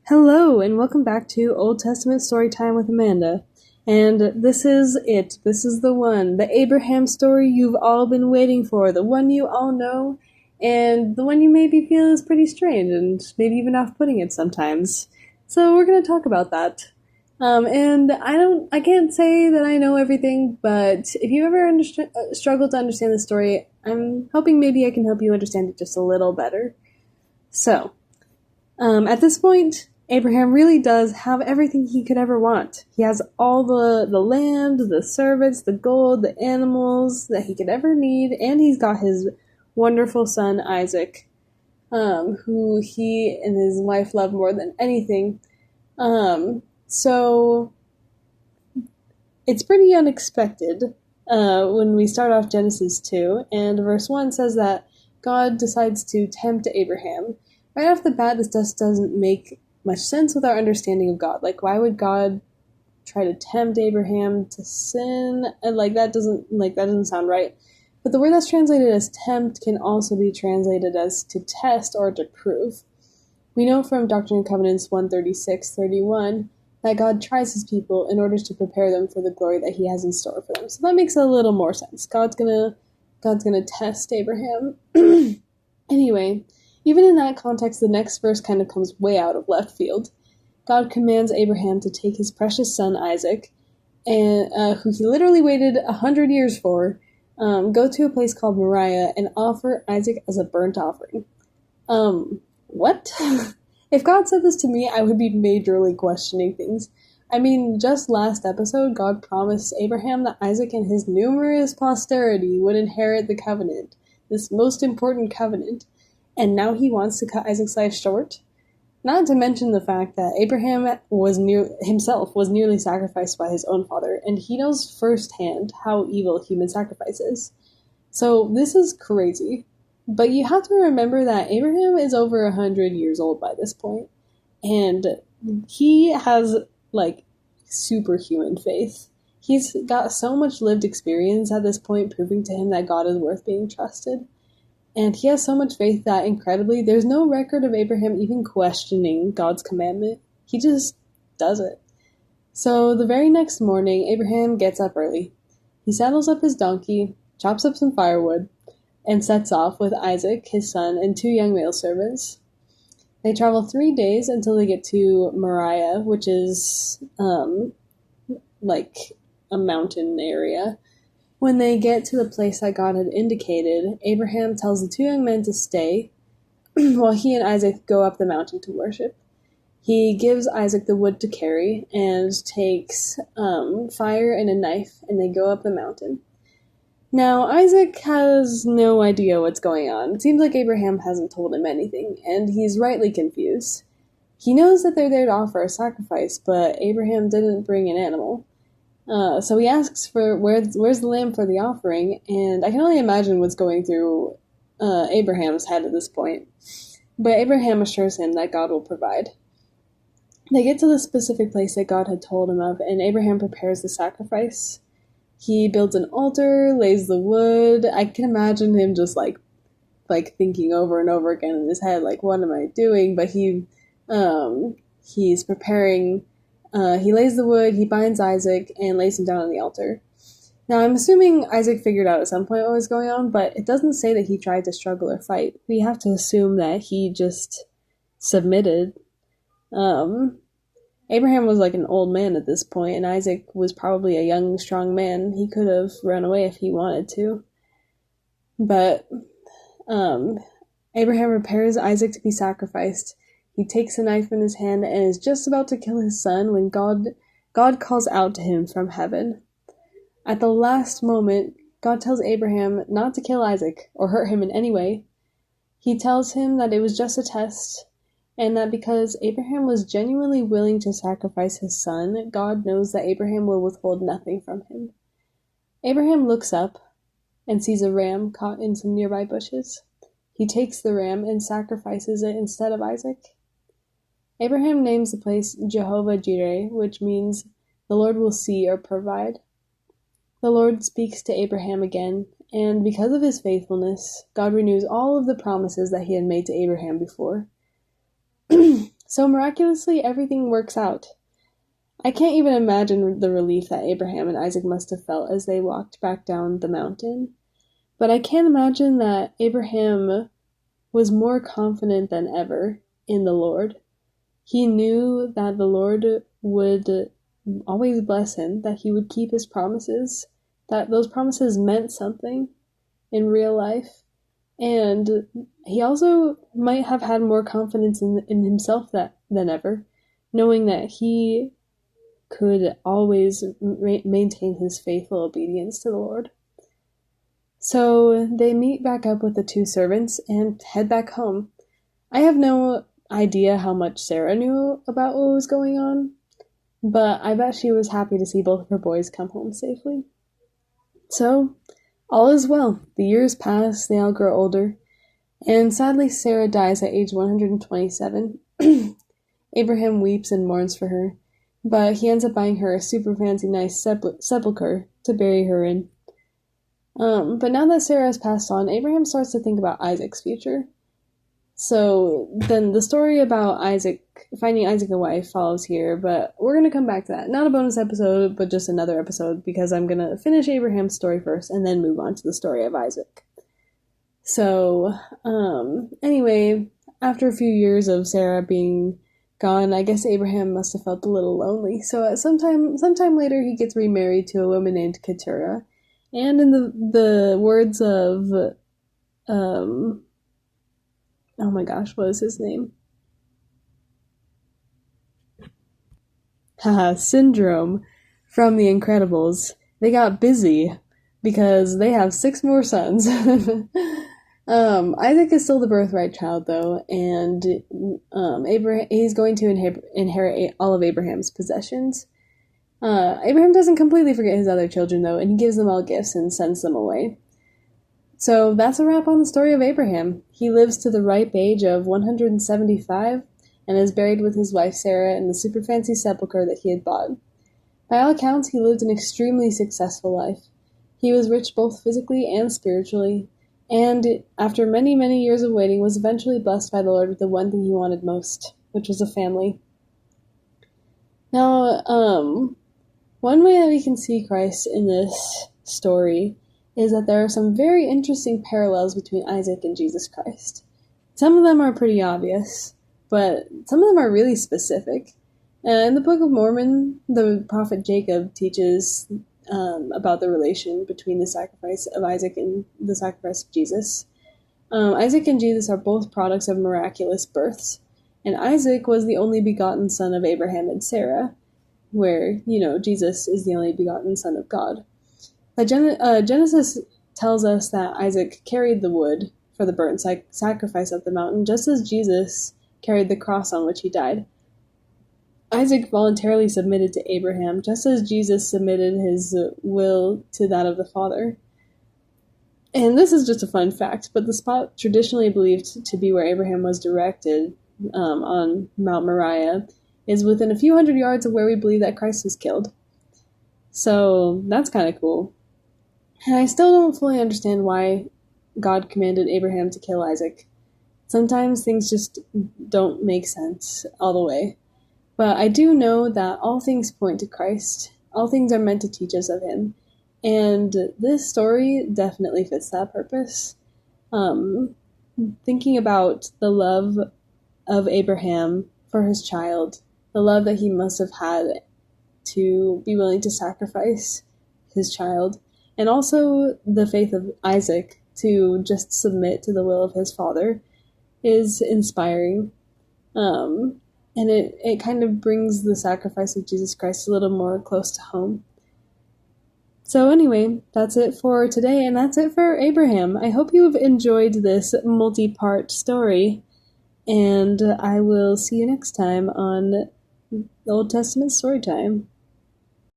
Hello, and welcome back to Old Testament Storytime with Amanda. And this is it. This is the one. The Abraham story you've all been waiting for. The one you all know. And the one you maybe feel is pretty strange and maybe even off-putting it sometimes. So we're going to talk about that. And I can't say that I know everything, but if you ever struggle to understand the story, I'm hoping maybe I can help you understand it just a little better. So, at this point, Abraham really does have everything he could ever want. He has all the land, the servants, the gold, the animals that he could ever need, and he's got his wonderful son Isaac, who he and his wife love more than anything. So it's pretty unexpected when we start off Genesis 2, and verse 1 says that God decides to tempt Abraham. Right off the bat, this just doesn't make much sense with our understanding of God. Like, why would God try to tempt Abraham to sin? And that doesn't sound right. But the word that's translated as tempt can also be translated as to test or to prove. We know from Doctrine and Covenants 136:31 that God tries his people in order to prepare them for the glory that he has in store for them. So that makes a little more sense. God's gonna test Abraham. Anyway, even in that context, the next verse kind of comes way out of left field. God commands Abraham to take his precious son Isaac, and who he literally waited 100 years for, go to a place called Moriah and offer Isaac as a burnt offering. What? If God said this to me, I would be majorly questioning things. I mean, just last episode, God promised Abraham that Isaac and his numerous posterity would inherit the covenant, this most important covenant. And now he wants to cut Isaac's life short? Not to mention the fact that Abraham himself was nearly sacrificed by his own father, and he knows firsthand how evil human sacrifice is. So this is crazy. But you have to remember that Abraham is over 100 years old by this point, and he has, superhuman faith. He's got so much lived experience at this point, proving to him that God is worth being trusted. And he has so much faith that, incredibly, there's no record of Abraham even questioning God's commandment. He just does it. So the very next morning, Abraham gets up early. He saddles up his donkey, chops up some firewood, and sets off with Isaac, his son, and 2 young male servants. They travel 3 days until they get to Moriah, which is, a mountain area. When they get to the place that God had indicated, Abraham tells the 2 young men to stay while he and Isaac go up the mountain to worship. He gives Isaac the wood to carry and takes fire and a knife, and they go up the mountain. Now, Isaac has no idea what's going on. It seems like Abraham hasn't told him anything, and he's rightly confused. He knows that they're there to offer a sacrifice, but Abraham didn't bring an animal. So he asks for where's the lamb for the offering, and I can only imagine what's going through Abraham's head at this point. But Abraham assures him that God will provide. They get to the specific place that God had told him of, and Abraham prepares the sacrifice. He builds an altar, lays the wood. I can imagine him just like thinking over and over again in his head, like, what am I doing? But he's preparing. He lays the wood, he binds Isaac, and lays him down on the altar. Now, I'm assuming Isaac figured out at some point what was going on, but it doesn't say that he tried to struggle or fight. We have to assume that he just submitted. Abraham was like an old man at this point, and Isaac was probably a young, strong man. He could have run away if he wanted to. But Abraham prepares Isaac to be sacrificed. He takes a knife in his hand and is just about to kill his son when God calls out to him from heaven. At the last moment, God tells Abraham not to kill Isaac or hurt him in any way. He tells him that it was just a test, and that because Abraham was genuinely willing to sacrifice his son, God knows that Abraham will withhold nothing from him. Abraham looks up and sees a ram caught in some nearby bushes. He takes the ram and sacrifices it instead of Isaac. Abraham names the place Jehovah-Jireh, which means the Lord will see or provide. The Lord speaks to Abraham again, and because of his faithfulness, God renews all of the promises that he had made to Abraham before. So miraculously, everything works out. I can't even imagine the relief that Abraham and Isaac must have felt as they walked back down the mountain. But I can imagine that Abraham was more confident than ever in the Lord. He knew that the Lord would always bless him, that he would keep his promises, that those promises meant something in real life. And he also might have had more confidence in himself than ever, knowing that he could always maintain his faithful obedience to the Lord. So they meet back up with the two servants and head back home. I have no idea how much Sarah knew about what was going on, but I bet she was happy to see both of her boys come home safely. So, all is well. The years pass, they all grow older, and sadly Sarah dies at age 127. Abraham weeps and mourns for her, but he ends up buying her a super fancy nice sepulcher to bury her in. But now that Sarah has passed on, Abraham starts to think about Isaac's future. So then the story about finding Isaac a wife follows here, but we're going to come back to that. Not a bonus episode, but just another episode, because I'm going to finish Abraham's story first and then move on to the story of Isaac. So, anyway, after a few years of Sarah being gone, I guess Abraham must have felt a little lonely. So at sometime later, he gets remarried to a woman named Keturah. And in the words of, oh my gosh, what is his name? Haha, Syndrome from The Incredibles. They got busy because they have 6 more sons. Isaac is still the birthright child, though, and he's going to inherit all of Abraham's possessions. Abraham doesn't completely forget his other children, though, and he gives them all gifts and sends them away. So that's a wrap on the story of Abraham. He lives to the ripe age of 175 and is buried with his wife Sarah in the super fancy sepulcher that he had bought. By all accounts, he lived an extremely successful life. He was rich both physically and spiritually, and after many, many years of waiting, was eventually blessed by the Lord with the one thing he wanted most, which was a family. Now, one way that we can see Christ in this story is that there are some very interesting parallels between Isaac and Jesus Christ. Some of them are pretty obvious, but some of them are really specific. In the Book of Mormon, the prophet Jacob teaches about the relation between the sacrifice of Isaac and the sacrifice of Jesus. Isaac and Jesus are both products of miraculous births, and Isaac was the only begotten son of Abraham and Sarah, where, Jesus is the only begotten son of God. Genesis tells us that Isaac carried the wood for the burnt sacrifice up the mountain, just as Jesus carried the cross on which he died. Isaac voluntarily submitted to Abraham, just as Jesus submitted his will to that of the Father. And this is just a fun fact, but the spot traditionally believed to be where Abraham was directed on Mount Moriah is within a few hundred yards of where we believe that Christ was killed. So that's kind of cool. And I still don't fully understand why God commanded Abraham to kill Isaac. Sometimes things just don't make sense all the way. But I do know that all things point to Christ. All things are meant to teach us of him. And this story definitely fits that purpose. Thinking about the love of Abraham for his child, the love that he must have had to be willing to sacrifice his child, and also the faith of Isaac to just submit to the will of his father is inspiring. And it kind of brings the sacrifice of Jesus Christ a little more close to home. So anyway, that's it for today, and that's it for Abraham. I hope you've enjoyed this multi-part story, and I will see you next time on Old Testament Storytime.